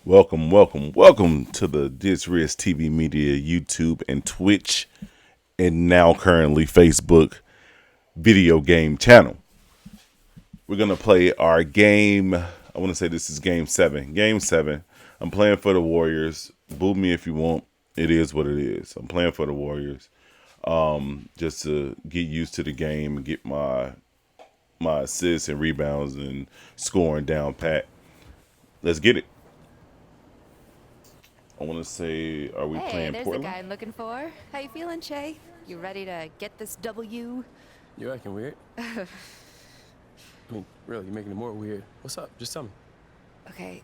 Welcome to the Disriz TV Media YouTube and Twitch and now currently Facebook video game channel. We're going to play our game. I want to say this is game 7. Game 7. I'm playing for the Warriors. Boo me if you want. It is what it is. I'm playing for the Warriors. Just to get used to the game and get my assists and rebounds and scoring down pat. Let's get it. I want to say, are we playing there's Portland? the guy I'm looking for. How you feeling, Che? You ready to get this W? You acting weird? I mean, really, you're making it more weird. What's up? Just tell me. Okay,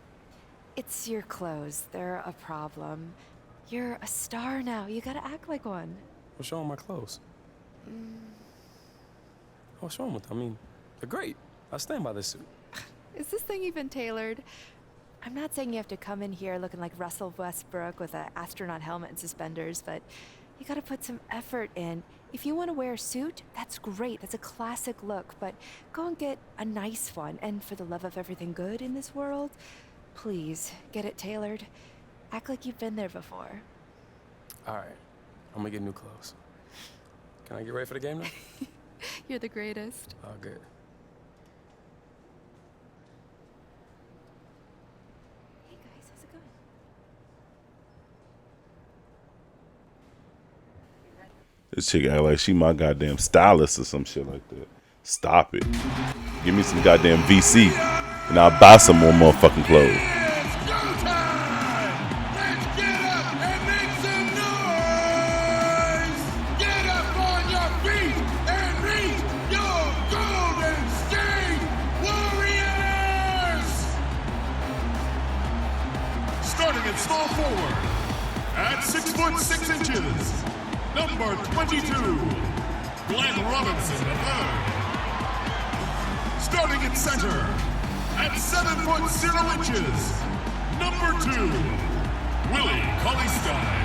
it's your clothes. They're a problem. You're a star now. You gotta act like one. What's wrong with my clothes? What's wrong with them? I mean, they're great. I stand by this suit. Is this thing even tailored? I'm not saying you have to come in here looking like Russell Westbrook with an astronaut helmet and suspenders, but you gotta put some effort in. If you want to wear a suit, that's great. That's a classic look, but go and get a nice one. And for the love of everything good in this world, please get it tailored. Act like you've been there before. All right, I'm gonna get new clothes. Can I get ready for the game now? You're the greatest. Oh, good. Hey guys, how's it going? This chick act like she my goddamn stylist or some shit like that. Stop it. Give me some goddamn VC and I'll buy some more motherfucking clothes. Small forward at 6'6", number 22, Glenn Robinson III. Starting at center at 7'0", number 2, Willie Cauley-Stein.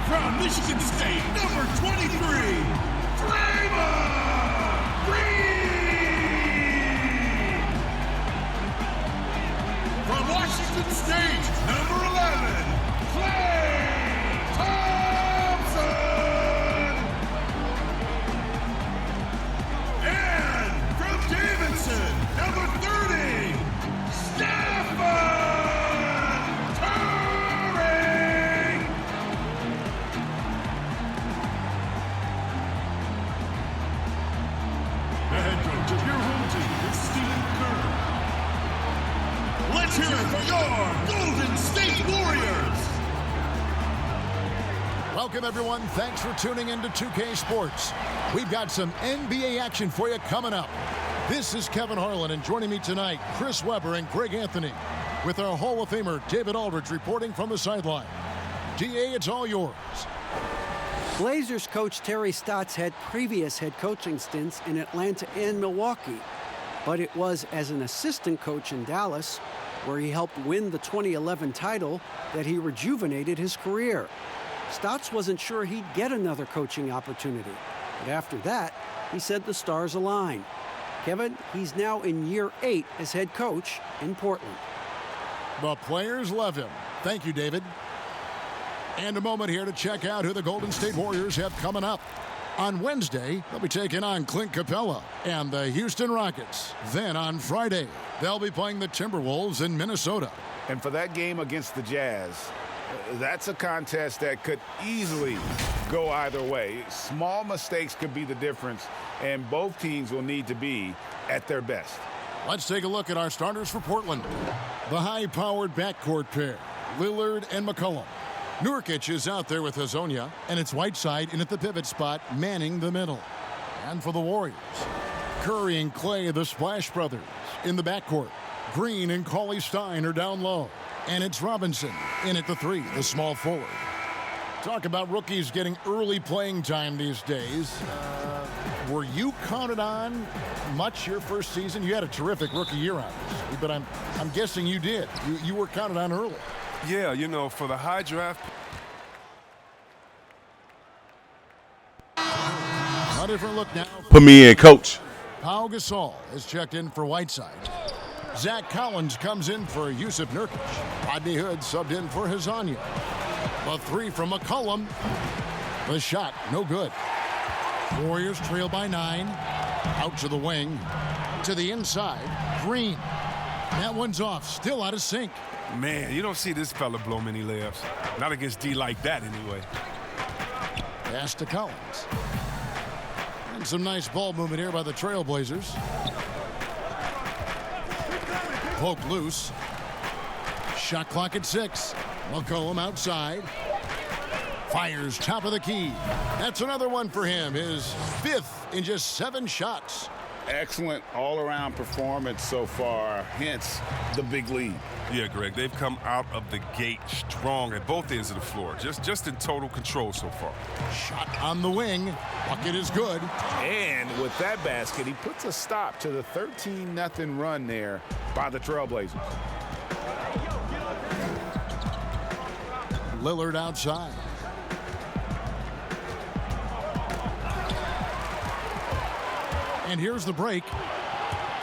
From Michigan State, number 23, Draymond Green. From Washington State, number 11, Klay Thompson. And from Davidson, number 30, Stephen Curry. The head coach of your home team is Stephen Curry. Let's hear it for your Golden State Warriors! Welcome, everyone. Thanks for tuning in to 2K Sports. We've got some NBA action for you coming up. This is Kevin Harlan, and joining me tonight, Chris Webber and Greg Anthony, with our Hall of Famer David Aldridge reporting from the sideline. DA, it's all yours. Blazers coach Terry Stotts had previous head coaching stints in Atlanta and Milwaukee, but it was as an assistant coach in Dallas, where he helped win the 2011 title, that he rejuvenated his career. Stotts wasn't sure he'd get another coaching opportunity, but after that, he said the stars aligned. Kevin, he's now in year 8 as head coach in Portland. The players love him. Thank you, David. And a moment here to check out who the Golden State Warriors have coming up. On Wednesday, they'll be taking on Clint Capella and the Houston Rockets. Then on Friday, they'll be playing the Timberwolves in Minnesota. And for that game against the Jazz, that's a contest that could easily go either way. Small mistakes could be the difference, and both teams will need to be at their best. Let's take a look at our starters for Portland. The high-powered backcourt pair, Lillard and McCollum. Nurkic is out there with Hazonia, and it's Whiteside in at the pivot spot, manning the middle. And for the Warriors, Curry and Klay, the Splash Brothers, in the backcourt. Green and Cauley-Stein are down low. And it's Robinson in at the 3, the small forward. Talk about rookies getting early playing time these days. Were you counted on much your first season? You had a terrific rookie year, obviously, but I'm guessing you did. You were counted on early. Yeah, you know, for the high draft. A different look now. Put me in, coach. Pau Gasol has checked in for Whiteside. Zach Collins comes in for Yusuf Nurkic. Rodney Hood subbed in for Hazonia. The three from McCollum. The shot, no good. Warriors trail by 9. Out to the wing. To the inside. Green. That one's off. Still out of sync. Man, you don't see this fella blow many layups. Not against D like that, anyway. Pass to Collins. And some nice ball movement here by the Trailblazers. Poke loose. Shot clock at 6. McCollum outside. Fires top of the key. That's another one for him. His 5th in just 7 shots. Excellent all-around performance so far, hence the big lead. Yeah, Greg, they've come out of the gate strong at both ends of the floor. Just in total control so far. Shot on the wing. Bucket is good. And with that basket, he puts a stop to the 13-0 run there by the Trailblazers. Lillard outside. And here's the break.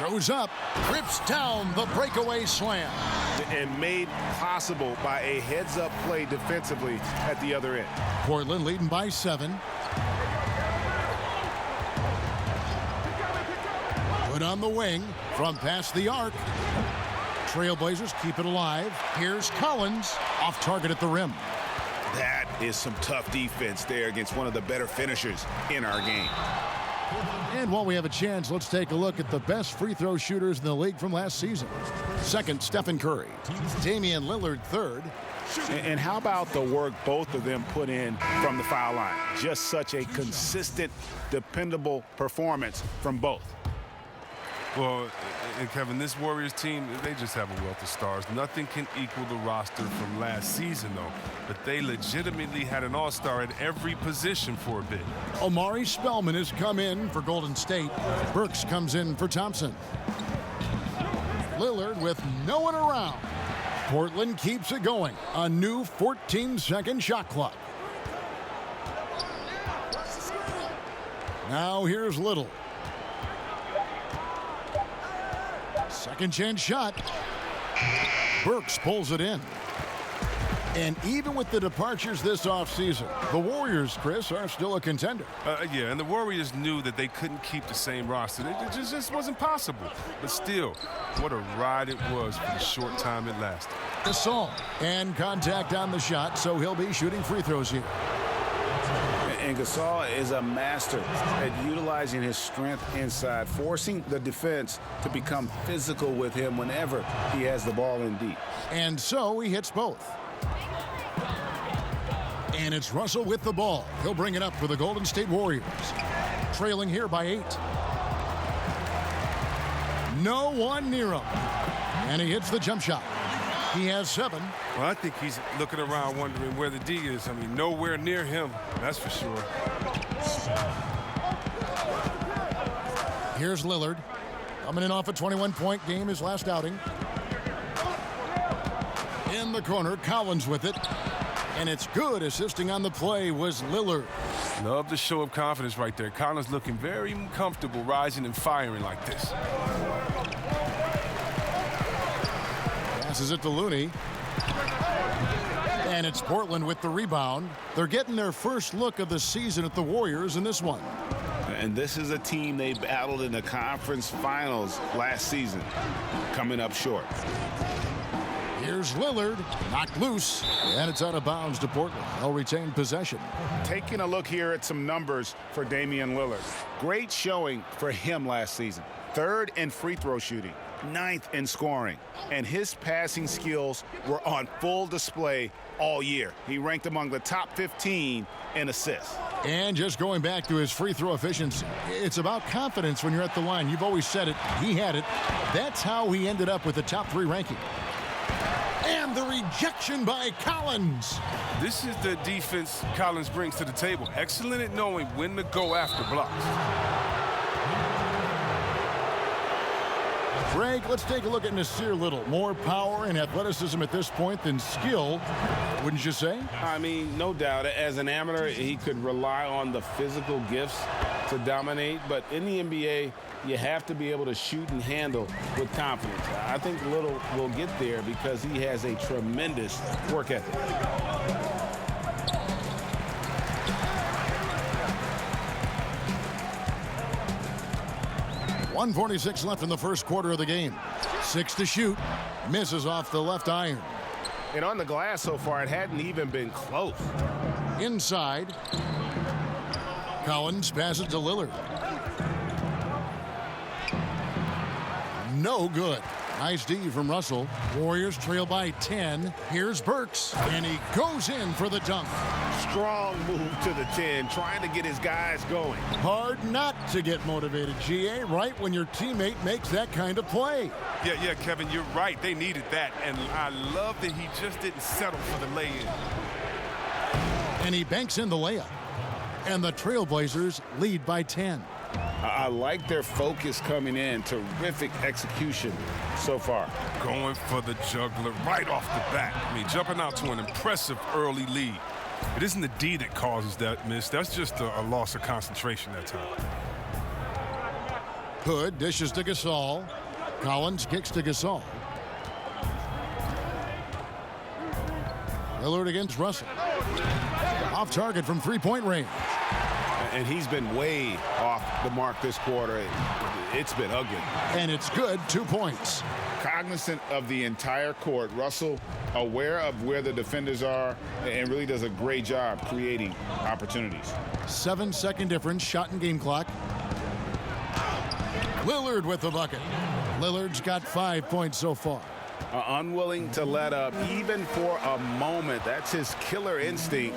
Goes up, rips down the breakaway slam. And made possible by a heads-up play defensively at the other end. Portland leading by 7. Good on the wing from past the arc. Trailblazers keep it alive. Here's Collins off target at the rim. That is some tough defense there against one of the better finishers in our game. And while we have a chance, let's take a look at the best free throw shooters in the league from last season. Second, Stephen Curry. Damian Lillard, third. And how about the work both of them put in from the foul line? Just such a consistent, dependable performance from both. Well, and Kevin, this Warriors team, they just have a wealth of stars. Nothing can equal the roster from last season, though. But they legitimately had an all-star at every position for a bit. Omari Spellman has come in for Golden State. Burks comes in for Thompson. Lillard with no one around. Portland keeps it going. A new 14-second shot clock. Now here's Little. Second chance shot. Burks pulls it in. And even with the departures this offseason, the Warriors, Chris, are still a contender. Yeah, and the Warriors knew that they couldn't keep the same roster. It just wasn't possible. But still, what a ride it was for the short time it lasted. Gasol, and contact on the shot, so he'll be shooting free throws here. And Gasol is a master at utilizing his strength inside, forcing the defense to become physical with him whenever he has the ball in deep. And so he hits both. And it's Russell with the ball. He'll bring it up for the Golden State Warriors. Trailing here by 8. No one near him. And he hits the jump shot. He has 7. Well, I think he's looking around wondering where the D is. I mean, nowhere near him, that's for sure. Here's Lillard. Coming in off a 21-point game his last outing. In the corner, Collins with it. And it's good. Assisting on the play was Lillard. Love the show of confidence right there. Collins looking very comfortable rising and firing like this. Passes it to Looney. And it's Portland with the rebound. They're getting their first look of the season at the Warriors in this one. And this is a team they battled in the conference finals last season, coming up short. Here's Lillard, knocked loose, and it's out of bounds to Portland. They'll retain possession. Taking a look here at some numbers for Damian Lillard. Great showing for him last season. 3rd in free throw shooting, 9th in scoring, and his passing skills were on full display all year. He ranked among the top 15 in assists. And just going back to his free throw efficiency, it's about confidence when you're at the line. You've always said it. He had it. That's how he ended up with the top 3 ranking. And the rejection by Collins. This is the defense Collins brings to the table. Excellent at knowing when to go after blocks. Greg, let's take a look at Nasir Little. More power and athleticism at this point than skill, wouldn't you say? I mean, no doubt. As an amateur, he could rely on the physical gifts to dominate, but in the NBA, you have to be able to shoot and handle with confidence. I think Little will get there because he has a tremendous work ethic. 1:46 left in the first quarter of the game. 6 to shoot. Misses off the left iron. And on the glass so far, it hadn't even been close. Inside. Collins passes to Lillard. No good. Nice D from Russell. Warriors trail by 10. Here's Burks, and he goes in for the dunk. Strong move to the 10, trying to get his guys going. Hard not to get motivated, GA, right when your teammate makes that kind of play. Yeah, Kevin, you're right. They needed that, and I love that he just didn't settle for the lay-in. And he banks in the layup. And the Trailblazers lead by 10. I like their focus coming in. Terrific execution so far. Going for the juggler right off the bat. I mean, jumping out to an impressive early lead. It isn't the D that causes that miss. That's just a loss of concentration that time. Hood dishes to Gasol. Collins kicks to Gasol. Lillard against Russell. Off target from three-point range. And he's been way off the mark this quarter. It's been ugly. And it's good, 2 points. Cognizant of the entire court, Russell aware of where the defenders are and really does a great job creating opportunities. 7-second difference, shot and game clock. Lillard with the bucket. Lillard's got 5 points so far. Unwilling to let up even for a moment. That's his killer instinct,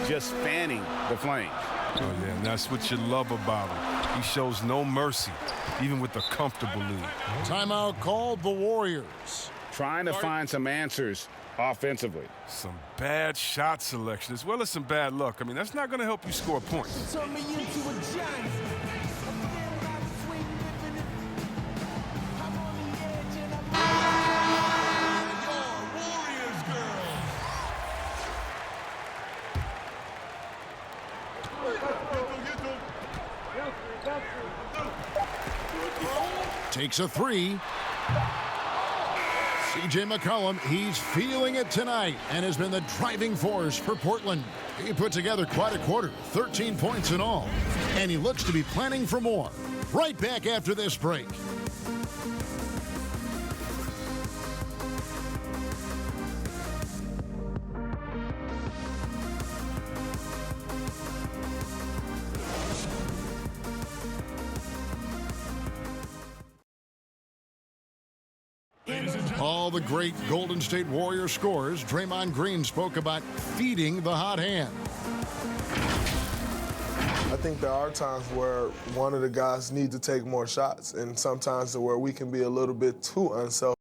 just fanning the flames. Oh, yeah, and that's what you love about him. He shows no mercy, even with a comfortable lead. Timeout called the Warriors. Trying to find some answers offensively. Some bad shot selection as well as some bad luck. I mean, that's not going to help you score points. Turn me into a giant. Takes a three. C.J. McCollum, he's feeling it tonight and has been the driving force for Portland. He put together quite a quarter, 13 points in all, and he looks to be planning for more. Right back after this break. All the great Golden State Warrior scorers, Draymond Green spoke about feeding the hot hand. I think there are times where one of the guys need to take more shots, and sometimes where we can be a little bit too unselfish.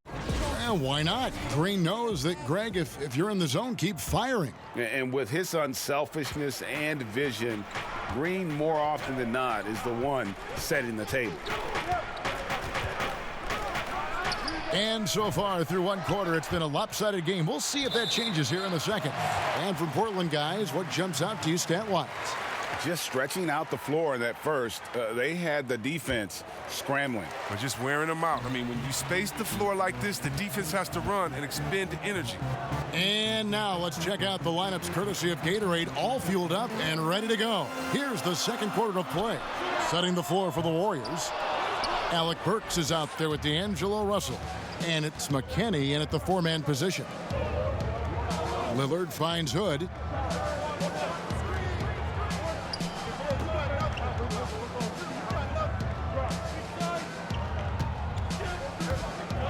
Well, why not? Green knows that, Greg, if you're in the zone, keep firing. And with his unselfishness and vision, Green more often than not is the one setting the table. And so far through one quarter, it's been a lopsided game. We'll see if that changes here in the second. And from Portland, guys, what jumps out to you stat-wise? Just stretching out the floor in that first. They had the defense scrambling. Or just wearing them out. I mean, when you space the floor like this, the defense has to run and expend energy. And now let's check out the lineups courtesy of Gatorade, all fueled up and ready to go. Here's the second quarter of play. Setting the floor for the Warriors. Alec Burks is out there with D'Angelo Russell. And it's McKinney in at the four-man position. Lillard finds Hood.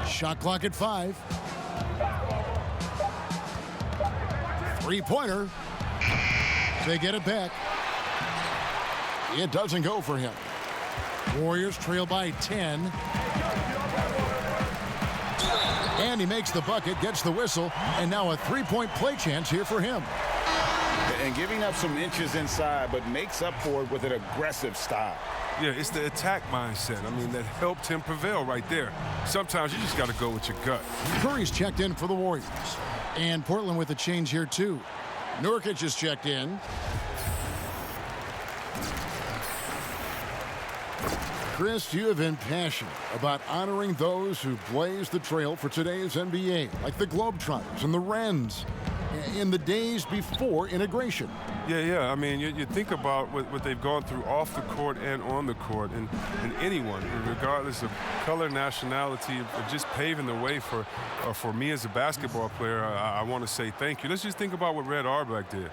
Shot clock at 5. Three-pointer. They get it back. It doesn't go for him. Warriors trail by 10. And he makes the bucket, gets the whistle, and now a three-point play chance here for him. And giving up some inches inside, but makes up for it with an aggressive style. Yeah, it's the attack mindset. I mean, that helped him prevail right there. Sometimes you just got to go with your gut. Curry's checked in for the Warriors. And Portland with a change here, too. Nurkic is checked in. Chris, you have been passionate about honoring those who blazed the trail for today's NBA, like the Globetrotters and the Wrens, in the days before integration. Yeah. I mean, you think about what they've gone through off the court and on the court, and anyone, regardless of color, nationality, of just paving the way for me as a basketball player. I want to say thank you. Let's just think about what Red Auerbach did,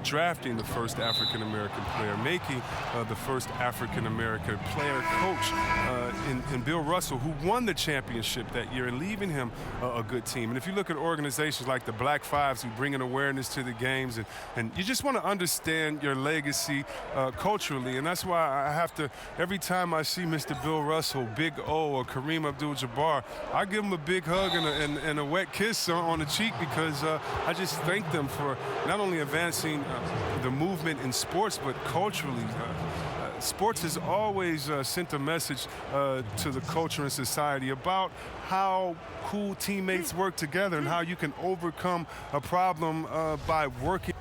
drafting the first African-American player, making the first African-American player coach in Bill Russell, who won the championship that year, and leaving him a good team. And if you look at organizations like the Black Fives, who bring an awareness to the games, and you just want to understand your legacy culturally. And that's why I have to, every time I see Mr. Bill Russell, Big O, or Kareem Abdul-Jabbar, I give them a big hug and a wet kiss on the cheek, because I just thank them for not only advancing the movement in sports, but culturally. Sports has always sent a message to the culture and society about how cool teammates work together and how you can overcome a problem by working.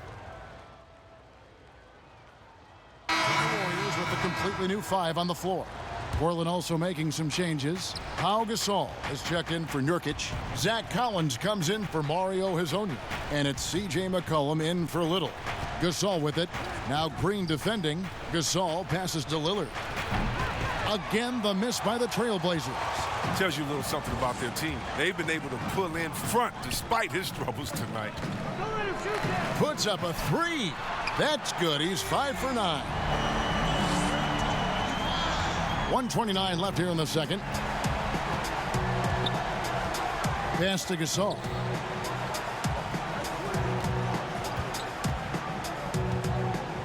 Warriors with a completely new 5 on the floor. Portland also making some changes. Pau Gasol has checked in for Nurkic. Zach Collins comes in for Mario Hezonja. And it's C.J. McCollum in for Little. Gasol with it. Now Green defending. Gasol passes to Lillard. Again, the miss by the Trailblazers. Tells you a little something about their team. They've been able to pull in front despite his troubles tonight. Puts up a 3. That's good. He's 5 for 9. 1:29 left here in the second. Pass to Gasol.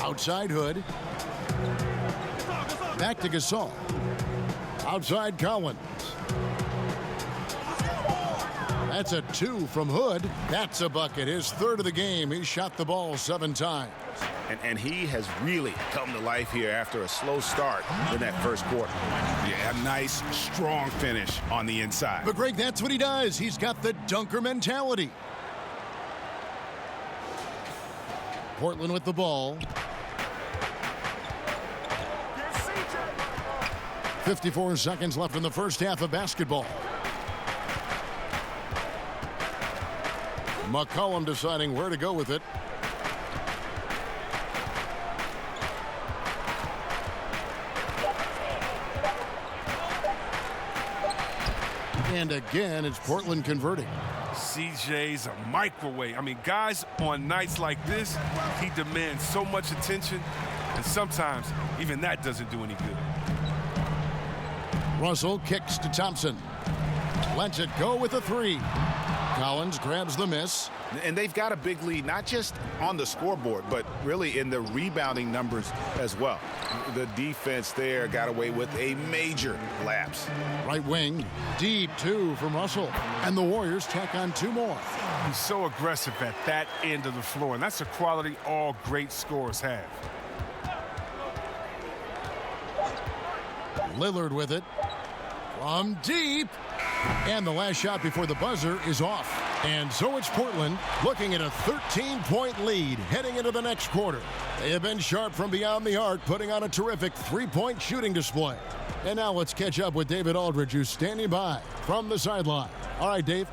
Outside Hood. Back to Gasol. Outside Collins. That's a 2 from Hood. That's a bucket. His third of the game. He shot the ball 7 times. And he has really come to life here after a slow start in that first quarter. Yeah, a nice, strong finish on the inside. But Greg, that's what he does. He's got the dunker mentality. Portland with the ball. 54 seconds left in the first half of basketball. McCollum deciding where to go with it. And again, it's Portland converting. CJ's a microwave. I mean, guys, on nights like this, he demands so much attention, and sometimes even that doesn't do any good. Russell kicks to Thompson. Lets it go with a 3. Collins grabs the miss. And they've got a big lead, not just on the scoreboard, but really in the rebounding numbers as well. The defense there got away with a major lapse. Right wing, deep 2 from Russell. And the Warriors tack on 2 more. He's so aggressive at that end of the floor, and that's a quality all great scorers have. Lillard with it. From deep. And the last shot before the buzzer is off. And so it's Portland looking at a 13-point lead heading into the next quarter. They have been sharp from beyond the arc, putting on a terrific 3-point shooting display. And now let's catch up with David Aldridge, who's standing by from the sideline. All right, Dave.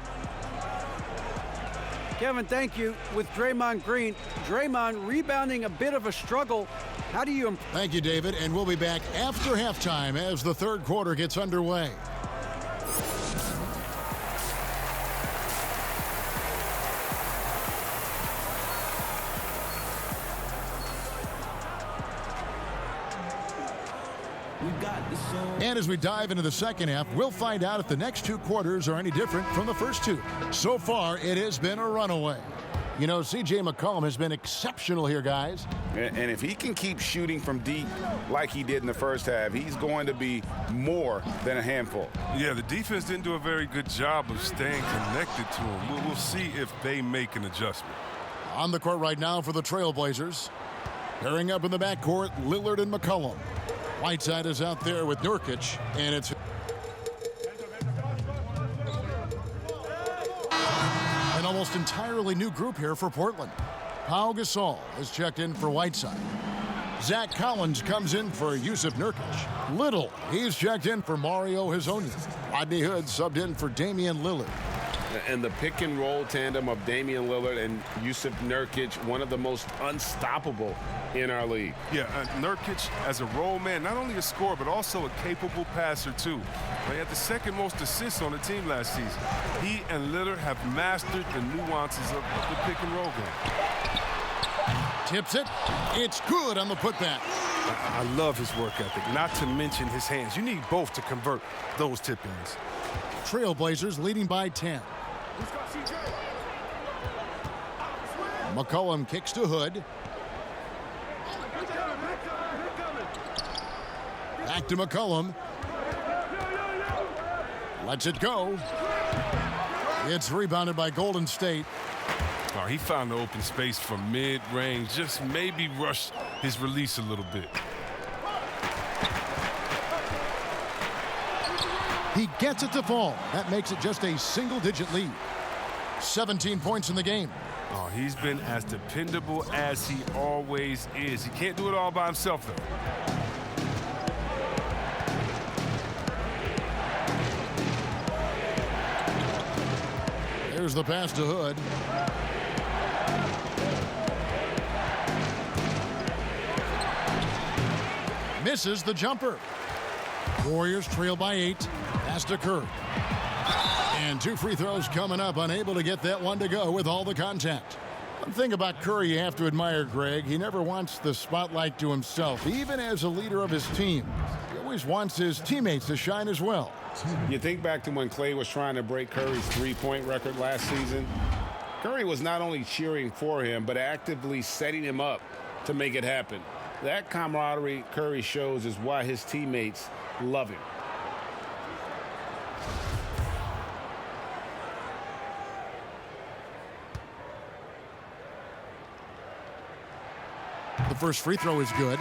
Kevin, thank you. With Draymond Green, Draymond rebounding a bit of a struggle. How do you... Thank you, David. And we'll be back after halftime as the third quarter gets underway. And as we dive into the second half, we'll find out if the next 2 quarters are any different from the first 2. So far, it has been a runaway. You know, C.J. McCollum has been exceptional here, guys. And if he can keep shooting from deep like he did in the first half, he's going to be more than a handful. Yeah, the defense didn't do a very good job of staying connected to him. We'll see if they make an adjustment. On the court right now for the Trailblazers. Pairing up in the backcourt, Lillard and McCollum. Whiteside is out there with Nurkic, and it's an almost entirely new group here for Portland. Pau Gasol has checked in for Whiteside. Zach Collins comes in for Yusuf Nurkic. Little, he's checked in for Mario Hezonja. Rodney Hood subbed in for Damian Lillard. And the pick and roll tandem of Damian Lillard and Yusuf Nurkic, one of the most unstoppable in our league. Yeah, Nurkic as a role man, not only a scorer, but also a capable passer too. He had the second most assists on the team last season. He and Lillard have mastered the nuances of the pick and roll game. Tips it. It's good on the putback. I love his work ethic, not to mention his hands. You need both to convert those tip-ins. Trailblazers leading by 10. McCollum kicks to Hood. Back to McCollum. Lets it go. It's rebounded by Golden State. Oh, he found the open space from mid-range, just maybe rush his release a little bit. He gets it to fall. That makes it just a single-digit lead. 17 points in the game. Oh, he's been as dependable as he always is. He can't do it all by himself, though. There's the pass to Hood. Misses the jumper. Warriors trail by 8. Pass to Curry. And 2 free throws coming up, unable to get that one to go with all the contact. One thing about Curry you have to admire, Greg, he never wants the spotlight to himself, even as a leader of his team. He always wants his teammates to shine as well. You think back to when Clay was trying to break Curry's three-point record last season. Curry was not only cheering for him, but actively setting him up to make it happen. That camaraderie Curry shows is why his teammates love him. The first free throw is good.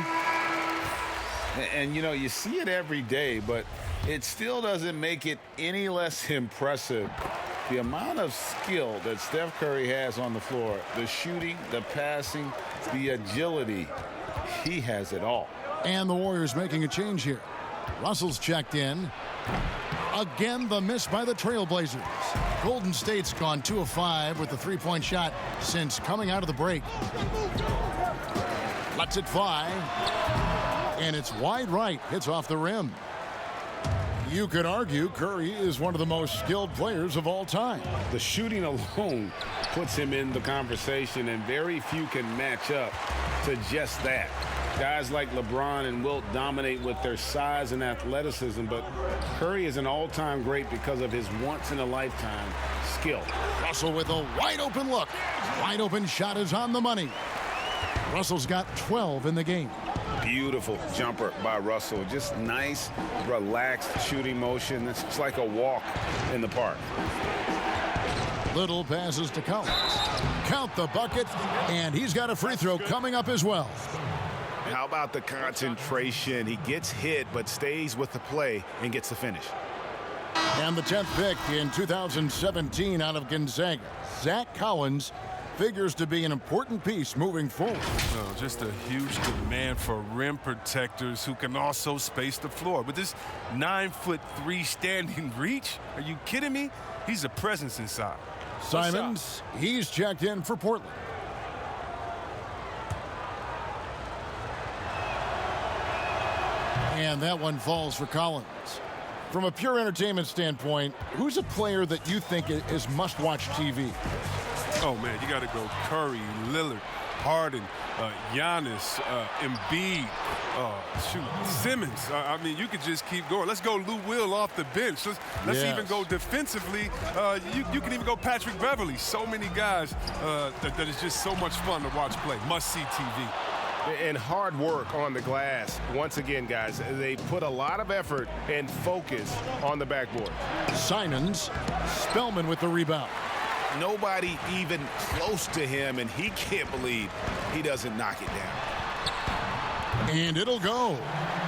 And you know, you see it every day, but it still doesn't make it any less impressive. The amount of skill that Steph Curry has on the floor, the shooting, the passing, the agility, he has it all. And the Warriors making a change here. Russell's checked in. Again, the miss by the Trailblazers. Golden State's gone 2 of 5 with the three-point shot since coming out of the break. Lets it fly. And it's wide right. Hits off the rim. You could argue Curry is one of the most skilled players of all time. The shooting alone puts him in the conversation, and very few can match up to just that. Guys like LeBron and Wilt dominate with their size and athleticism, but Curry is an all-time great because of his once-in-a-lifetime skill. Russell with a wide-open look. Wide-open shot is on the money. Russell's got 12 in the game. Beautiful jumper by Russell. Just nice, relaxed shooting motion. It's just like a walk in the park. Little passes to Collins. Count the bucket, and he's got a free throw coming up as well. How about the concentration? He gets hit, but stays with the play and gets the finish. And the 10th pick in 2017 out of Gonzaga, Zach Collins, figures to be an important piece moving forward. Well, just a huge demand for rim protectors who can also space the floor. With this 9'3" standing reach, are you kidding me? He's a presence inside. Simons, he's checked in for Portland. And that one falls for Collins. From a pure entertainment standpoint, who's a player that you think is must-watch TV? Oh, man, you got to go Curry, Lillard, Harden, Giannis, Embiid, Simmons. I mean, you could just keep going. Let's go Lou Will off the bench. Let's even go defensively. You can even go Patrick Beverly. So many guys that is just so much fun to watch play. Must-see TV. And hard work on the glass. Once again, guys, they put a lot of effort and focus on the backboard. Simons, Spellman with the rebound. Nobody even close to him, and he can't believe he doesn't knock it down. And it'll go.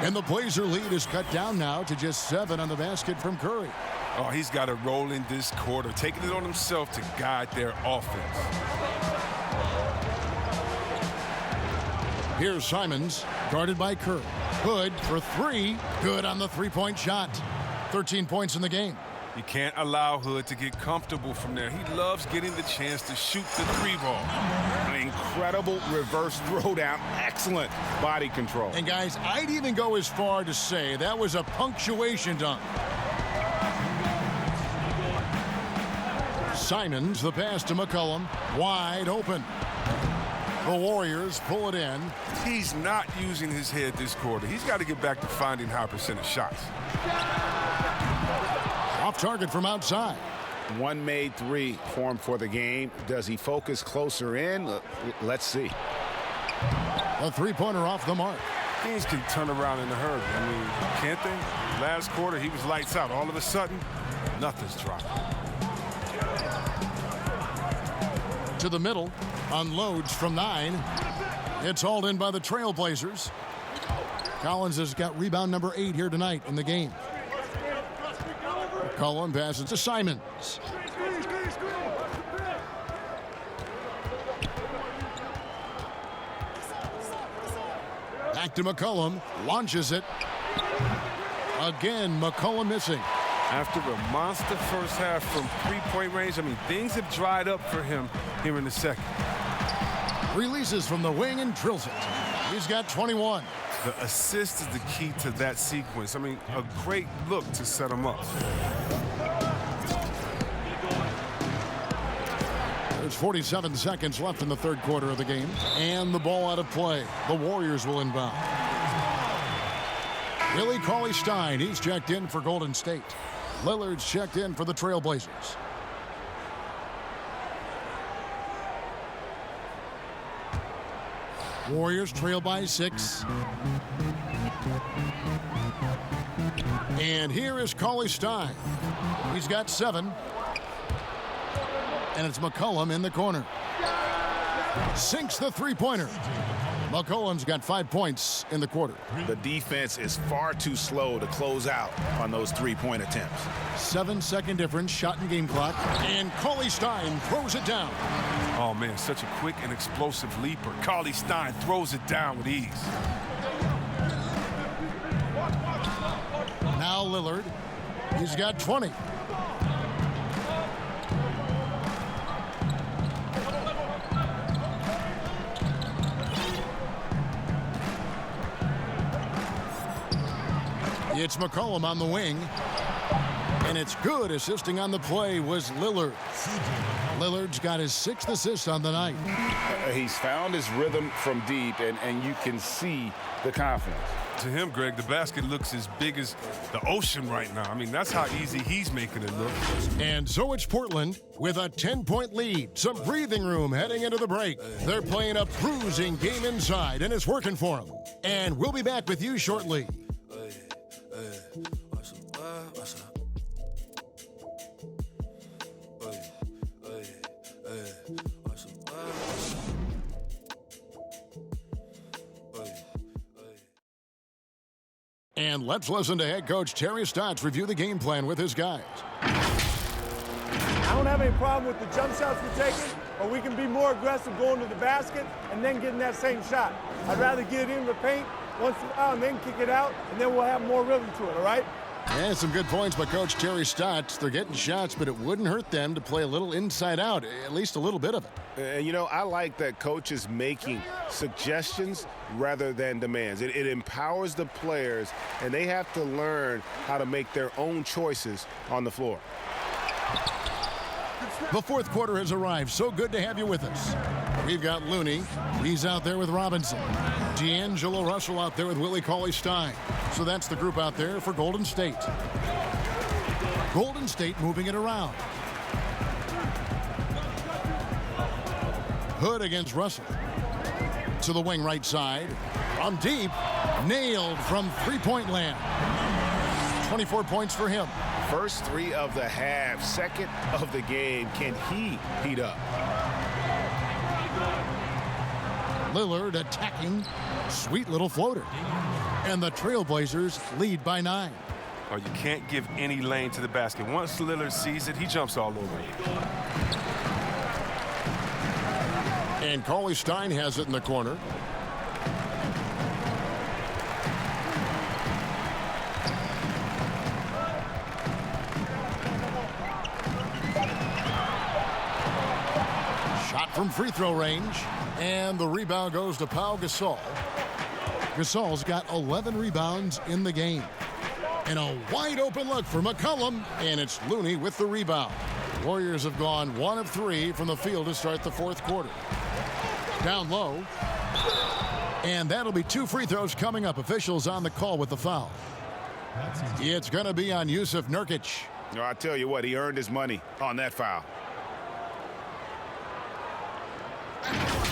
And the Blazer lead is cut down now to just 7 on the basket from Curry. Oh, he's got to roll in this quarter, taking it on himself to guide their offense. Here's Simons. Guarded by Kerr. Hood for three. Good on the three-point shot. 13 points in the game. You can't allow Hood to get comfortable from there. He loves getting the chance to shoot the three ball. An incredible reverse throwdown. Excellent body control. And guys, I'd even go as far to say that was a punctuation dunk. Simons, the pass to McCollum, wide open. The Warriors pull it in. He's not using his head this quarter. He's got to get back to finding high percentage shots. Off target from outside. One made three formed for the game. Does he focus closer in? Let's see. A three-pointer off the mark. Teams can turn around in a hurry. I mean, can't they? Last quarter, he was lights out. All of a sudden, nothing's dropping. To the middle, unloads from 9. It's hauled in by the Trailblazers. Collins has got rebound number 8 here tonight in the game. McCollum passes to Simons. Back to McCollum, launches it. Again, McCollum missing. After a monster first half from three-point range, I mean, things have dried up for him here in the second. Releases from the wing and drills it. He's got 21. The assist is the key to that sequence. I mean, a great look to set him up. There's 47 seconds left in the third quarter of the game. And the ball out of play. The Warriors will inbound. Willie Cauley-Stein, he's checked in for Golden State. Lillard's checked in for the Trailblazers. Warriors trail by 6. And here is Cauley-Stein. He's got 7. And it's McCollum in the corner. Sinks the three-pointer. McCollum's got 5 points in the quarter. The defense is far too slow to close out on those three-point attempts. 7-second difference, shot and game clock. And Cauley-Stein throws it down. Oh, man, such a quick and explosive leaper. Cauley-Stein throws it down with ease. Now Lillard. He's got 20. It's McCollum on the wing. And it's good. Assisting on the play was Lillard. Lillard's got his 6th assist on the night. He's found his rhythm from deep, and you can see the confidence. To him, Greg, the basket looks as big as the ocean right now. I mean, that's how easy he's making it look. And so it's Portland with a 10-point lead. Some breathing room heading into the break. They're playing a bruising game inside, and it's working for them. And we'll be back with you shortly. And let's listen to head coach Terry Stotts review the game plan with his guys. I don't have any problem with the jump shots we're taking, but we can be more aggressive going to the basket and then getting that same shot. I'd rather get it in the paint once in a while and then kick it out, and then we'll have more rhythm to it, all right? Yeah, some good points by Coach Terry Stotts. They're getting shots, but it wouldn't hurt them to play a little inside out, at least a little bit of it. You know, I like that coach is making suggestions rather than demands. It empowers the players, and they have to learn how to make their own choices on the floor. The fourth quarter has arrived. So good to have you with us. We've got Looney. He's out there with Robinson. D'Angelo Russell out there with Willie Cauley-Stein. So that's the group out there for Golden State. Golden State moving it around. Hood against Russell. To the wing right side. From deep. Nailed from three-point land. 24 points for him. First 3 of the half, second of the game. Can he heat up? Lillard attacking. Sweet little floater. And the Trailblazers lead by 9. Oh, you can't give any lane to the basket. Once Lillard sees it, he jumps all over it. And Cauley-Stein has it in the corner. from free throw range. And the rebound goes to Pau Gasol. Gasol's got 11 rebounds in the game. And a wide open look for McCollum, and it's Looney with the rebound. Warriors have gone 1 of 3 from the field to start the fourth quarter. Down low. And that'll be 2 free throws coming up. Officials on the call with the foul. It's going to be on Jusuf Nurkic. No, I tell you what, he earned his money on that foul.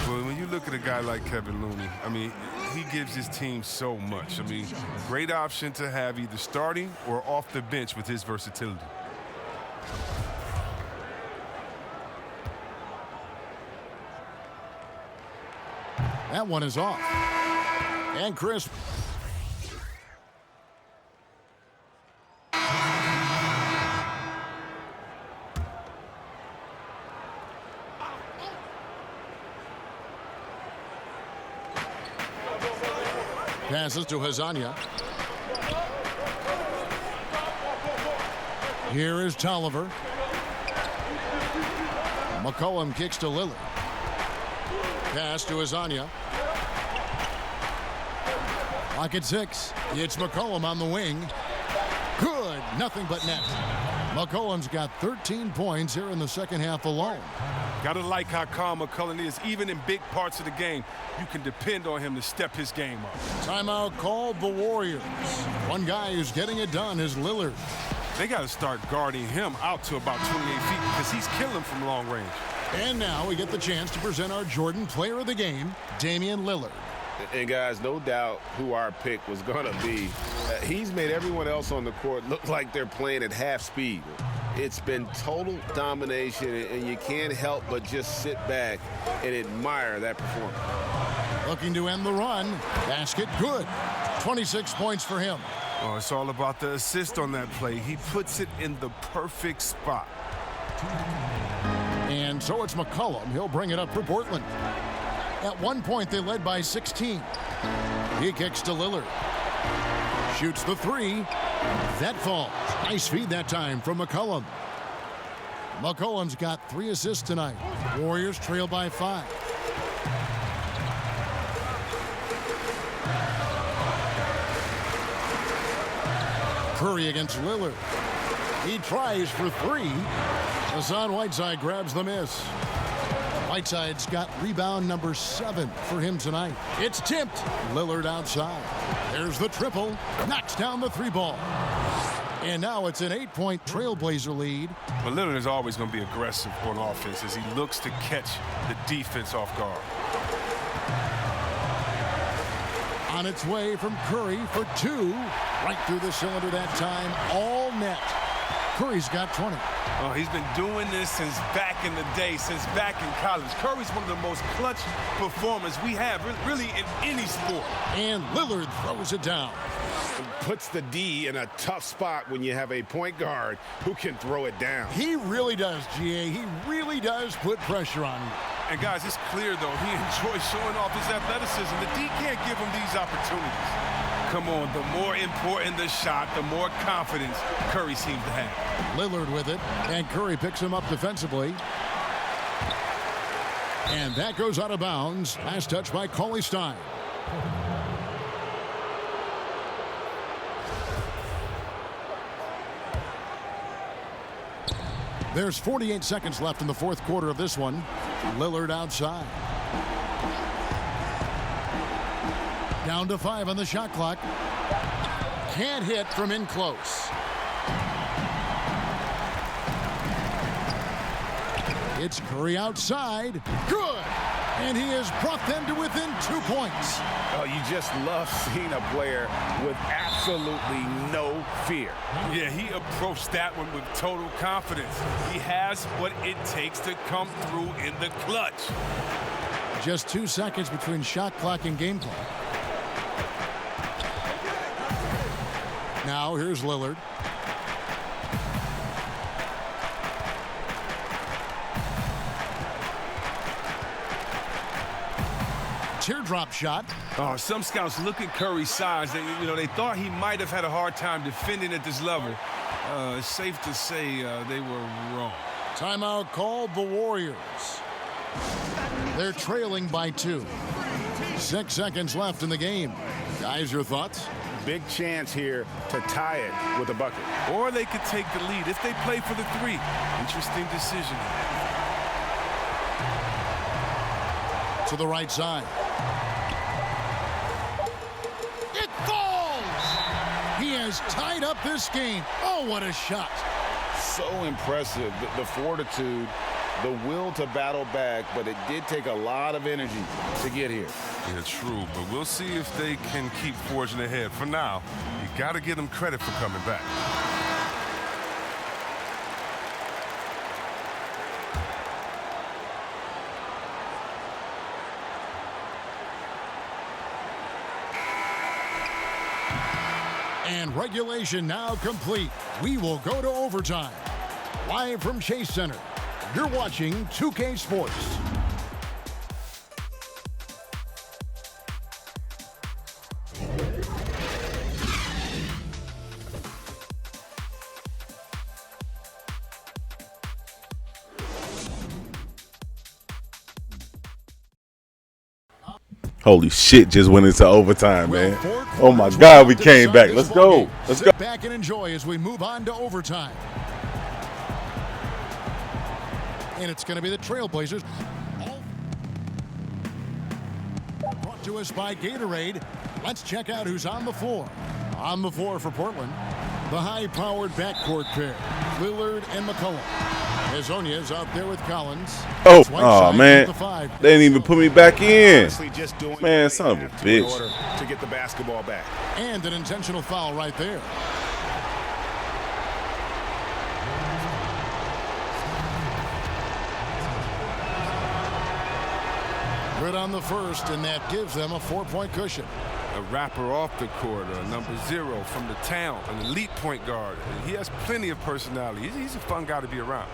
Well, when you look at a guy like Kevin Looney, I mean, he gives his team so much. I mean, great option to have either starting or off the bench with his versatility. That one is off. And crisp. Passes to Hazania. Here is Tolliver. McCollum kicks to Lillard. Pass to Hazania. Lock at 6. It's McCollum on the wing. Good. Nothing but net. McCollum's got 13 points here in the second half alone. Gotta like how calm McCollum is. Even in big parts of the game, you can depend on him to step his game up. Timeout called the Warriors. One guy who's getting it done is Lillard. They got to start guarding him out to about 28 feet because he's killing from long range. And now we get the chance to present our Jordan Player of the Game, Damian Lillard. And guys, no doubt who our pick was going to be. He's made everyone else on the court look like they're playing at half speed. It's been total domination, and you can't help but just sit back and admire that performance. Looking to end the run. Basket good. 26 points for him. Oh, it's all about the assist on that play. He puts it in the perfect spot. And so it's McCollum. He'll bring it up for Portland. At one point, they led by 16. He kicks to Lillard. Shoots the 3. That falls. Nice feed that time from McCollum. McCollum's got 3 assists tonight. Warriors trail by 5. Curry against Lillard. He tries for 3. Hassan Whiteside grabs the miss. Whiteside's got rebound number 7 for him tonight. It's tipped. Lillard outside. There's the triple. Knocks down the 3 ball. And now it's an 8-point Trailblazer lead. But Lillard is always going to be aggressive on offense as he looks to catch the defense off guard. On its way from Curry for 2. Right through the cylinder that time. All net. Curry's got 20. Oh, he's been doing this since back in the day, since back in college. Curry's one of the most clutch performers we have, really in any sport. And Lillard throws it down. Puts the D in a tough spot when you have a point guard who can throw it down. He really does, GA. He really does put pressure on you. And guys, it's clear, though, he enjoys showing off his athleticism. The D can't give him these opportunities. Come on, the more important the shot, the more confidence Curry seems to have. Lillard with it, and Curry picks him up defensively. And that goes out of bounds. Last touch by Cauley Stein. There's 48 seconds left in the fourth quarter of this one. Lillard outside. Down to 5 on the shot clock. Can't hit from in close. It's Curry outside. Good! And he has brought them to within 2 points. Oh, you just love seeing a player with absolutely no fear. Yeah, he approached that one with total confidence. He has what it takes to come through in the clutch. Just 2 seconds between shot clock and game clock. Now here's Lillard. Teardrop shot. Oh, some scouts look at Curry's size. They thought he might have had a hard time defending at this level. It's safe to say they were wrong. Timeout called the Warriors. They're trailing by 2. 6 seconds left in the game. Guys, your thoughts? Big chance here to tie it with a bucket. Or they could take the lead if they play for the 3. Interesting decision. To the right side. It falls! He has tied up this game. Oh, what a shot. So impressive, the fortitude, the will to battle back, but it did take a lot of energy to get here. Yeah, true, but we'll see if they can keep forging ahead. For now, you got to give them credit for coming back. And regulation now complete. We will go to overtime. Live from Chase Center, you're watching 2K Sports. Holy shit, just went into overtime, man. Oh my God, we came back. Let's go. Let's go. Sit back and enjoy as we move on to overtime. And it's going to be the Trailblazers. Brought to us by Gatorade. Let's check out who's on the floor. On the floor for Portland, the high-powered backcourt pair, Lillard and McCollum. Hezonya's out there with Collins. Oh man. They didn't even put me back in. Honestly, just doing Man, son of a bitch. in order to get the basketball back. And an intentional foul right there. Good on the first, and that gives them a 4-point cushion. A rapper off the court, a number 0 from the town, an elite point guard. He has plenty of personality. He's a fun guy to be around.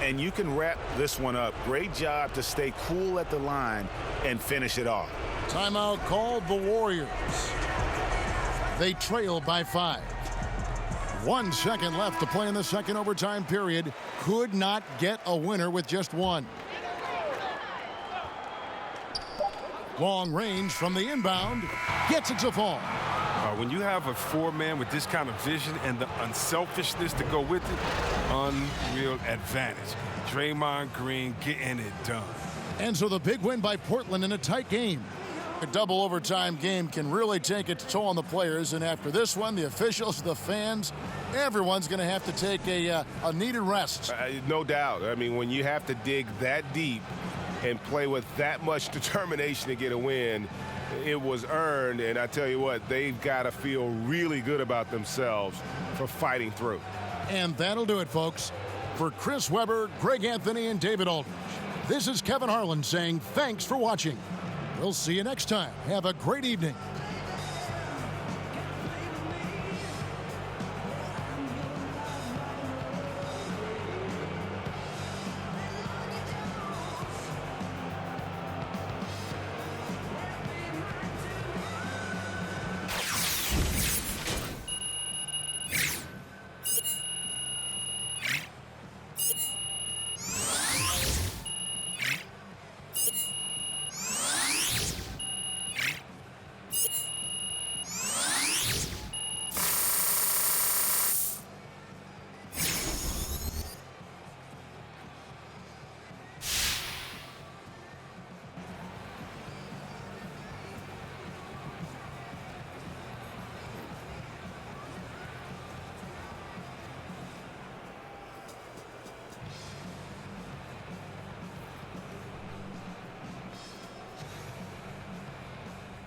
And you can wrap this one up. Great job to stay cool at the line and finish it off. Timeout called the Warriors. They trail by 5. 1 second left to play in the second overtime period. Could not get a winner with just 1. Long range from the inbound. Gets it to fall. When you have a 4-man with this kind of vision and the unselfishness to go with it, unreal advantage. Draymond Green getting it done. And so the big win by Portland in a tight game. A double overtime game can really take its toll on the players, and after this one, the officials, the fans, everyone's going to have to take a needed rest. No doubt. I mean, when you have to dig that deep and play with that much determination to get a win, it was earned, and I tell you what, they've got to feel really good about themselves for fighting through. And that'll do it, folks. For Chris Webber, Greg Anthony, and David Aldridge, this is Kevin Harlan saying thanks for watching. We'll see you next time. Have a great evening.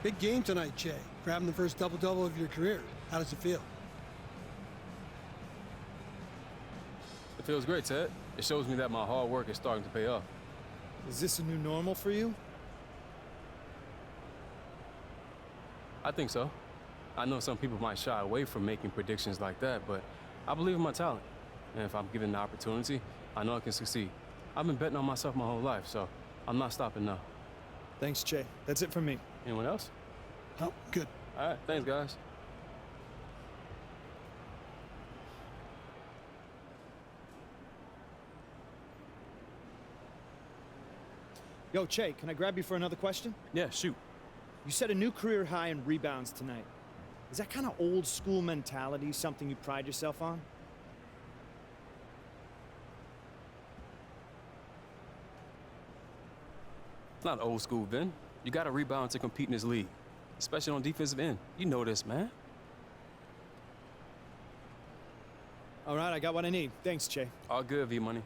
Big game tonight, Che. Grabbing the first double-double of your career. How does it feel? It feels great, Ted. It shows me that my hard work is starting to pay off. Is this a new normal for you? I think so. I know some people might shy away from making predictions like that, but I believe in my talent. And if I'm given the opportunity, I know I can succeed. I've been betting on myself my whole life, so I'm not stopping now. Thanks, Che. That's it from me. Anyone else? Oh, good. All right, thanks, guys. Yo, Che, can I grab you for another question? Yeah, shoot. You set a new career high in rebounds tonight. Is that kind of old school mentality something you pride yourself on? Not old school, Ben. You got to rebound to compete in this league, especially on defensive end. You know this, man. All right, I got what I need. Thanks, Che. All good, V-Money.